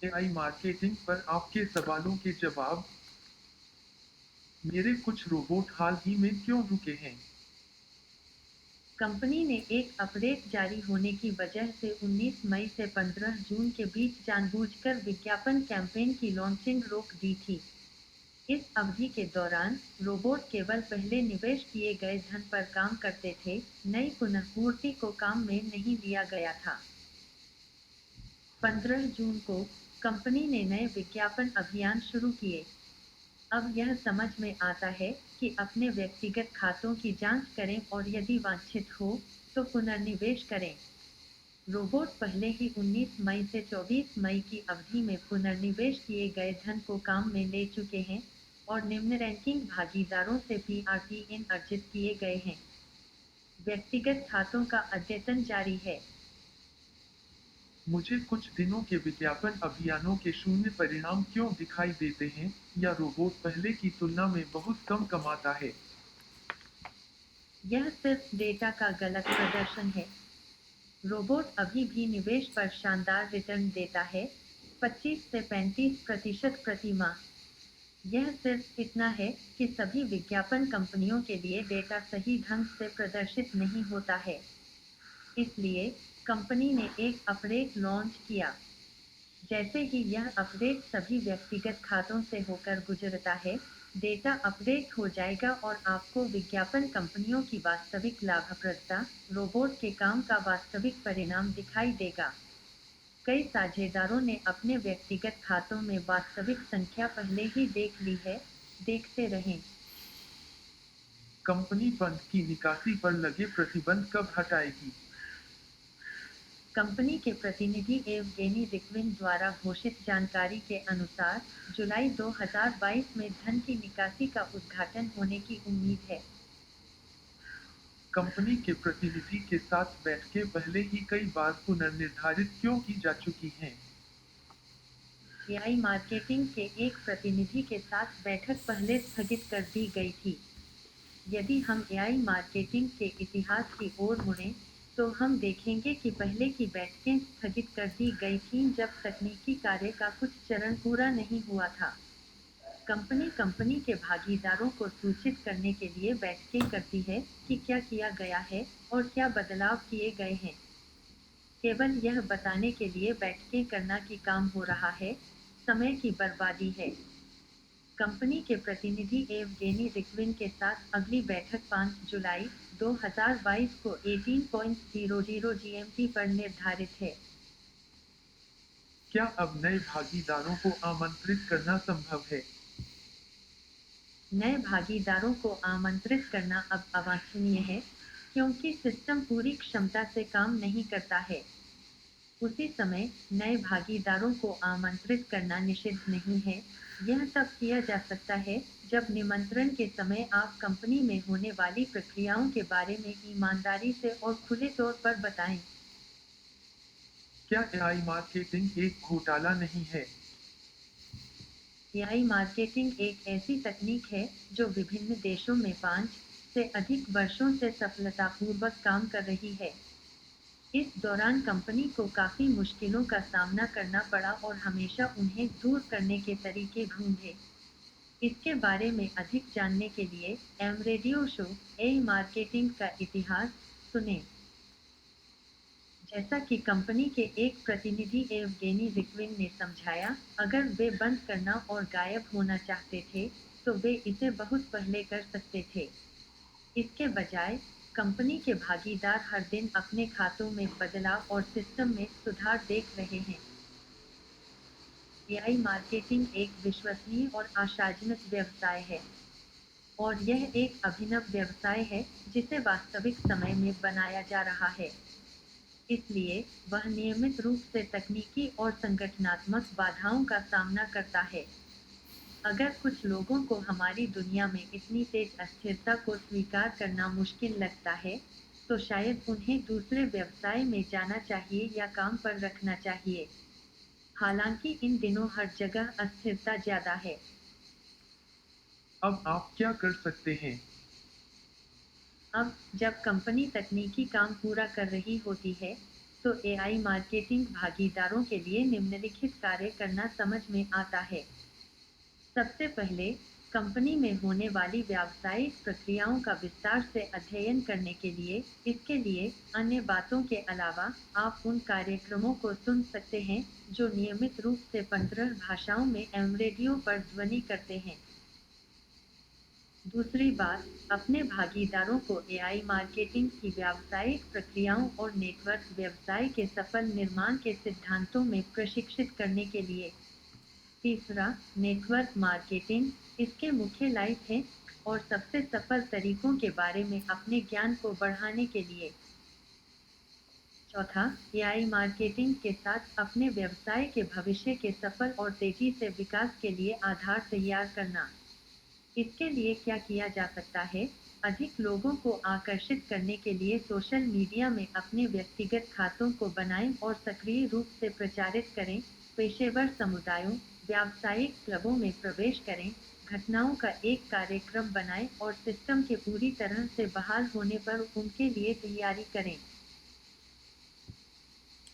AI marketing पर आपके सवालों के जवाब। मेरे कुछ रोबोट हाल ही में क्यों रुके हैं? कंपनी ने एक अपडेट जारी होने की वजह से 19 मई से 15 जून के बीच जानबूझकर विज्ञापन कैंपेन की लॉन्चिंग रोक दी थी। इस अवधि के दौरान रोबोट केवल पहले निवेश किए गए धन पर काम करते थे, नई पुनर्पूर्ति को काम में नहीं लिया गया था। 15 जून को कंपनी ने नए विज्ञापन अभियान शुरू किए। अब यह समझ में आता है कि अपने व्यक्तिगत खातों की जांच करें और यदि वांछित हो, तो पुनर्निवेश करें। रोबोट पहले ही 19 मई से 24 मई की अवधि में पुनर्निवेश किए गए धन को काम में ले चुके हैं और निम्न रैंकिंग भागीदारों से पीआरटीएन अर्जित किए गए हैं। व्यक्तिगत खातों का अद्यतन जारी है। मुझे कुछ दिनों के विज्ञापन अभियानों के शून्य परिणाम क्यों दिखाई देते हैं, या रोबोट पहले की तुलना में बहुत कम कमाता है? यह सिर्फ डेटा का गलत प्रदर्शन है। रोबोट अभी भी निवेश पर शानदार रिटर्न देता है, 25 से 35% प्रति माह। यह सिर्फ इतना है कि सभी विज्ञापन कंपनियों के लिए डेटा सही ढंग से प्रदर्शित नहीं होता है। इसलिए कंपनी ने एक अपडेट लॉन्च किया। जैसे ही यह अपडेट सभी व्यक्तिगत खातों से होकर गुजरता है, डेटा अपडेट हो जाएगा और आपको विज्ञापन कंपनियों की वास्तविक लाभप्रदता, रोबोट के काम का वास्तविक परिणाम दिखाई देगा। कई साझेदारों ने अपने व्यक्तिगत खातों में वास्तविक संख्या पहले ही देख ली है। देखते रहें। कंपनी फंड की निकासी पर लगे प्रतिबंध कब हटाएगी? कंपनी के प्रतिनिधि एवगेनी रिक्विन द्वारा घोषित जानकारी के अनुसार, जुलाई 2022 में धन की निकासी का उद्घाटन होने की उम्मीद है। कंपनी के प्रतिनिधि के साथ बैठकें पहले ही कई बार पुनर्निर्धारित क्यों की जा चुकी हैं? एआई मार्केटिंग के एक प्रतिनिधि के साथ बैठक पहले स्थगित कर दी गई थी। यदि हम एआई मार्केटिंग के इतिहास की ओर मुड़ें, तो हम देखेंगे कि पहले की बैठकें स्थगित कर दी गई थीं जब तकनीकी कार्य का कुछ चरण पूरा नहीं हुआ था। कंपनी कंपनी के भागीदारों को सूचित करने के लिए बैठकें करती है कि क्या किया गया है और क्या बदलाव किए गए हैं। केवल यह बताने के लिए बैठकें करना कि काम हो रहा है, समय की बर्बादी है। कंपनी के प्रतिनिधि एवगेनी रिक्विन के साथ अगली बैठक 5 जुलाई 2022 को 18:00 जीएमटी पर निर्धारित है। क्या अब नए भागीदारों को आमंत्रित करना संभव है? नए भागीदारों को आमंत्रित करना अब अवांछनीय है, क्योंकि सिस्टम पूरी क्षमता से काम नहीं करता है। उसी समय, नए भागीदारों को आमंत्रित करना निषिद्ध नहीं है। यह तब किया जा सकता है, जब निमंत्रण के समय आप कंपनी में होने वाली प्रक्रियाओं के बारे में ईमानदारी से और खुले तौर पर बताएं। क्या एआई मार्केटिंग एक घोटाला नहीं है? एआई मार्केटिंग एक ऐसी तकनीक है जो विभिन्न देशों में 5 से अधिक वर्षों से सफलतापूर्वक काम कर रही है। इस दौरान कंपनी को काफी मुश्किलों का सामना करना पड़ा और हमेशा उन्हें दूर करने के तरीके ढूंढे। इसके बारे में अधिक जानने के लिए एम रेडियो शो ए मार्केटिंग का इतिहास सुनें। जैसा कि कंपनी के एक प्रतिनिधि एवगेनी रिक्विन ने समझाया, अगर वे बंद करना और गायब होना चाहते थे, तो वे इसे बहुत पहले कर सकते थे। इसके बजाय, कंपनी के भागीदार हर दिन अपने खातों में बदलाव और सिस्टम में सुधार देख रहे हैं। एआई मार्केटिंग एक विश्वसनीय और आशाजनक व्यवसाय है, और यह एक अभिनव व्यवसाय है जिसे वास्तविक समय में बनाया जा रहा है। इसलिए, वह नियमित रूप से तकनीकी और संगठनात्मक बाधाओं का सामना करता है। अगर कुछ लोगों को हमारी दुनिया में इतनी तेज अस्थिरता को स्वीकार करना मुश्किल लगता है, तो शायद उन्हें दूसरे व्यवसाय में जाना चाहिए या काम पर रखना चाहिए। हालांकि इन दिनों हर जगह अस्थिरता ज्यादा है। अब आप क्या कर सकते हैं? अब, जब कंपनी तकनीकी काम पूरा कर रही होती है, तो एआई मार्केटिंग भागीदारों के लिए निम्नलिखित कार्य करना समझ में आता है। सबसे पहले, कंपनी में होने वाली व्यावसायिक प्रक्रियाओं का विस्तार से अध्ययन करने के लिए, इसके लिए अन्य बातों के अलावा आप उन कार्यक्रमों को सुन सकते हैं जो नियमित रूप से 15 भाषाओं में एम रेडियो पर ध्वनि करते हैं। दूसरी बात, अपने भागीदारों को एआई मार्केटिंग की व्यावसायिक प्रक्रियाओं और नेटवर्क व्यवसाय के सफल निर्माण के सिद्धांतों में प्रशिक्षित करने के लिए। तीसरा, नेटवर्क मार्केटिंग, इसके मुख्य लाइफ हैं और सबसे सफल तरीकों के बारे में अपने ज्ञान को बढ़ाने के लिए। चौथा, एआई मार्केटिंग के साथ अपने व्यवसाय के भविष्य के सफल और तेजी से विकास के लिए आधार तैयार करना। इसके लिए क्या किया जा सकता है? अधिक लोगों को आकर्षित करने के लिए सोशल मीडिया में अपने व्यक्तिगत खातों को बनाएं और सक्रिय रूप से प्रचारित करें। पेशेवर समुदायों, व्यावसायिक क्लबों में प्रवेश करें, घटनाओं का एक कार्यक्रम बनाएं और सिस्टम के पूरी तरह से बहाल होने पर उनके लिए तैयारी करें।